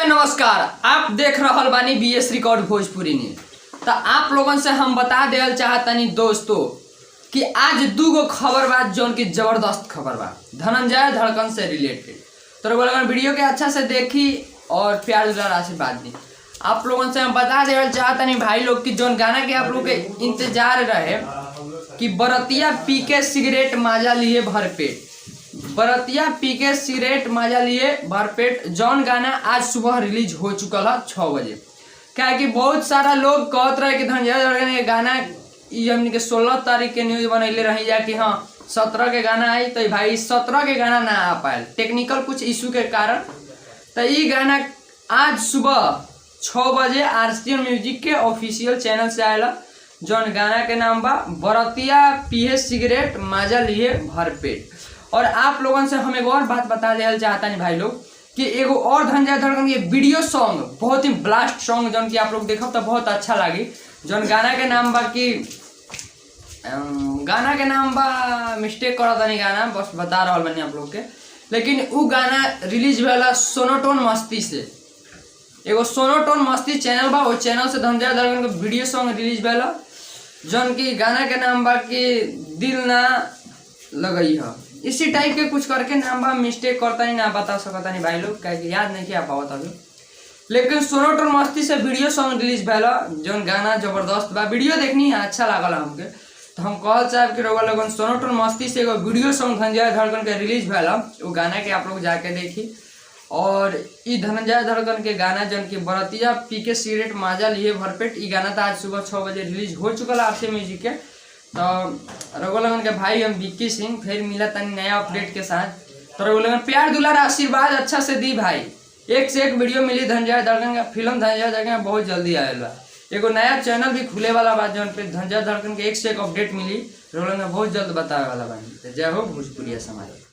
नमस्कार, आप देख रहल बानी बीएस रिकॉर्ड भोजपुरी न्यूज। तो आप लोगन से हम बता देल चाहतनी दोस्तों कि आज दूगो खबर बा जौन की जबरदस्त खबर बा धनंजय धड़कन से रिलेटेड। तो लोगन वीडियो के अच्छा से देखी और प्यार दुलार आशीर्वाद दी। आप लोगन से हम बता देल चाहतनी भाई लोग की जौन गाना के आप लोग के इंतजार रहे कि बरतिया पी के सिगरेट माजा लिए भरपेट, बरतिया पी के सिगरेट मजा लिए भरपेट जौन गाना आज सुबह रिलीज हो चुका है 6 बजे। क्या कि बहुत सारा लोग कहते रहे कि धनंजय धड़कन के गाना हमने के 16 तारीख के न्यूज बनैले रही जा कि हाँ 17 के गाना आई, तो भाई 17 के गाना ना आ पाए टेक्निकल कुछ इशू के कारण। तो ये गाना आज सुबह 6 बजे आरसीएम म्यूजिक के ऑफिशियल चैनल से आएला जौन गाना के नाम बा बरतिया पिए सिगरेट मजा लिए भरपेट। और आप लोगों से हम एक और बात बता देना चाहता नहीं भाई लोग कि एगो और धनंजय धड़कन के वीडियो सॉन्ग बहुत ही ब्लास्ट सॉन्ग जौन की आप लोग देखो तो बहुत अच्छा लगी। जौन गाना के नाम बा कि गाना के नाम बा मिस्टेक करा था नहीं गाना बस बता रहा बनी आप लोग के, लेकिन वो गाना रिलीज वाला सोनोटोन मस्ती से एगो सोनोटोन मस्ती चैनल बा, वो चैनल से धनंजय धड़कन के वीडियो सॉन्ग रिलीज वाला जौन की गाना के नाम बा कि दिल ना लगई है, इसी टाइप के कुछ करके नाम बा मिस्टेक करता नहीं ना बता सकता नहीं भाई लोग क्या याद नहीं किया पावत अभी। लेकिन सोनोटोन मस्ती से वीडियो सॉन्ग रिलीज भैला जौन गाना जबरदस्त बा, वीडियो देखनी अच्छा लागल हमके। तो हम कहल चाहब कि लोगन सोनोटोन मस्ती से एगो वीडियो सॉन्ग धनंजय धड़कन के रिलीज भैला वो गाना के आप लोग जाके देखी। और ई धनंजय धड़कन के गाना जौन की बरतिया पी के सिगरेट माजा लिए भरपेट ई गाना तो आज सुबह 6 बजे रिलीज हो चुका है आरसीएम म्यूजिक के। तो रघुलगन के भाई हम विक्की सिंह फिर मिला तनी नया अपडेट के साथ। तो रघुलगन प्यार दुलार आशीर्वाद अच्छा से दी भाई, एक से एक वीडियो मिली धनंजय धड़कन का फिल्म धनंजय धड़कन बहुत जल्दी आएगा। एगो नया चैनल भी खुले वाला बा जौन पे धनंजय धड़कन के एक से एक अपडेट मिली रघुलगन बहुत जल्द बतावे वाला बा। जय हो भोजपुरिया समाज।